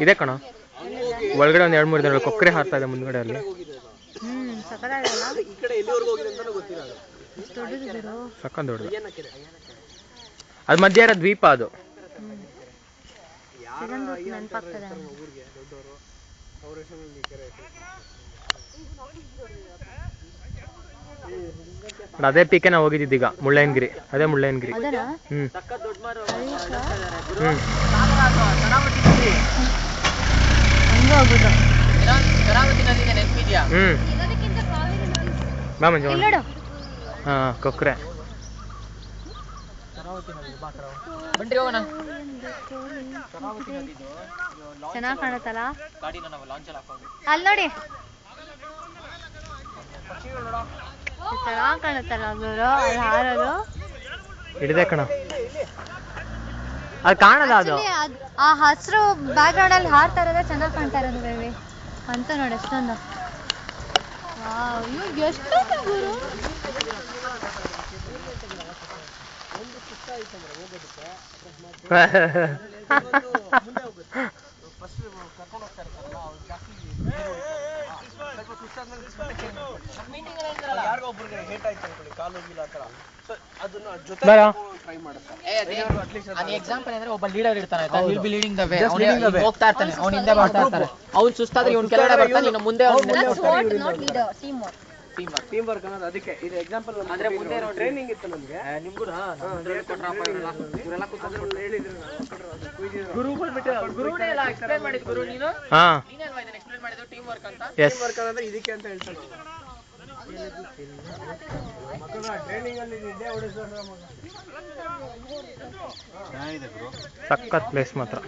ಇದೆ ಕಣ ಒಳಗಡೆ ಒಂದ್ 2-3 ದಿನ ಕೊಕ್ಕರೆ ಹಾರ್ತಾ ಇದೆ ಮುಂದ್ಗಡೆ ಅಲ್ಲಿ. ಸಕ್ಕನ್ ದೊಡ್ಡದು ಅದು ಮಧ್ಯ ಇರೋ ದ್ವೀಪ ಅದು. ಅದೇ ಪೀಕೆ ನಾವು ಹೋಗಿದ್ದೀಗ ಮುಳ್ಳಯ್ಯನಗಿರಿ. ಅದೇ ಮುಳ್ಳಯ್ಯನಗಿರಿ. ಬಾ ಮಂಜು. ಹಾ ಕೊಕ್ರೆ ಚೆನ್ನಾಗಿ ಕಾಣುತ್ತಲ್ಲ ಅಲ್ಲಿ ನೋಡಿ. ಚೆನ್ನಾಗಿ ಕಾಣುತ್ತಲ್ಲ ಗುರು ಅಲ್ಲಿ ಹಾರೋದು. ಹಿಡಿದೆ ಕಣ ಅದು ಕಾಣಲ್ಲ. ಅದು ಆ ಹಸಿರು ಬ್ಯಾಕ್ ಗ್ರೌಂಡ್ ಅಲ್ಲಿ ಹಾರ್ತಾ ಇರೋದೇ ಚೆನ್ನಾಗಿ ಕಾಣ್ತಾ ಇರೋದು ಬೇಬಿ ಅಂತ ನೋಡಿ ಎಷ್ಟೊಂದು. ಎಷ್ಟು ಗುರು ಎಕ್ಸಾಂಪಲ್ ಅಂದ್ರೆ ಒಬ್ಬ ಲೀಡರ್ ಇರ್ತಾನೆ, ಹೋಗ್ತಾ ಇರ್ತಾನೆ, ಅವ್ನ ಹಿಂದೆ ಬರ್ತಾ ಇರ್ತಾರೆ. ಅವ್ನು ಸುಸ್ತಾದ್ರೆ ಇವ್ನು ಕೆಳಗಡೆ ಬರ್ತಾನೆ, ಇನ್ನು ಮುಂದೆ ಟೀಮ್ ವರ್ಕ್ ಅನ್ನೋದು. ಅದಕ್ಕೆ ಇದು ಎಕ್ಸಾಂಪಲ್ ಅಂದ್ರೆ ಮುಂದೆ ಟ್ರೈನಿಂಗ್ ಇತ್ತು ನಮಗೆ. ನಿಮ್ಗೂ ಗುರುನೇ ಎಲ್ಲ ಎಕ್ಸ್ಪ್ಲೈನ್ ಮಾಡಿದ್ ಗುರು ನೀನು. ನೀನಲ್ವಾ ಇದನ್ನ ಎಕ್ಸ್ಪ್ಲೈನ್ ಮಾಡಿದ್ದು ಟೀಮ್ ವರ್ಕ್ ಅಂತ. ಟೀಮ್ ವರ್ಕ್ ಅನ್ನೋದು ಇದಕ್ಕೆ ಅಂತ ಹೇಳ್ತಾನೆ ಮಕ್ಕಳ ಟ್ರೈನಿಂಗ್ ಅಲ್ಲಿ ಇದ್ದೇ ಹೊಡೆಸೋಣ ಮಗ. ಚೆನ್ನಾಗಿದೆ ಗುರು, ಸಕ್ಕತ್ ಪ್ಲೇಸ್ ಮಾತ್ರ.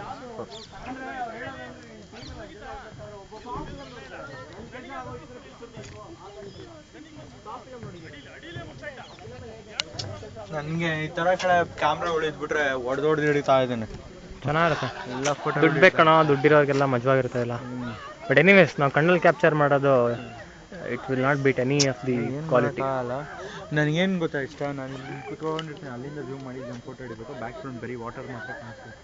ನನಗೆ ಈ ತರ ಕಡೆ ಕ್ಯಾಮ್ರಾ ಹೊಡಿದ್ಬಿಟ್ರೆ ಹೊಡೆದೊಡ್ದು ಹಿಡಿತಾ ಇದ್ದೇನೆ. ಚೆನ್ನಾಗಿರುತ್ತೆ ಎಲ್ಲ ಫೋಟೋ. ದುಡ್ಡು ಬೇಕಣ, ದುಡ್ಡಿರೋರಿಗೆಲ್ಲ ಮಜವಾಗಿರುತ್ತೆ ಎಲ್ಲ. ಬಟ್ ಎನಿವೇಸ್ ನಾವು ಕಣ್ಣಲ್ಲಿ ಕ್ಯಾಪ್ಚರ್ ಮಾಡೋದು it will not beat any of the quality. ನನಗೇನು ಗೊತ್ತಾ ಇಷ್ಟ, ನಾನು ಇಲ್ಲಿ ಕುತ್ಕೊಂಡಿರ್ತೀನಿ, ಅಲ್ಲಿಂದ ಝೂಮ್ ಮಾಡಿ ಒಂದು ಫೋಟೋ ಹಿಡಿಬೇಕು, ಬ್ಯಾಕ್ ಗ್ರೌಂಡ್ ಬರೀ ವಾಟರ್ ಮಾತ್ರ ಕಾಣಿಸ್ತೀನಿ.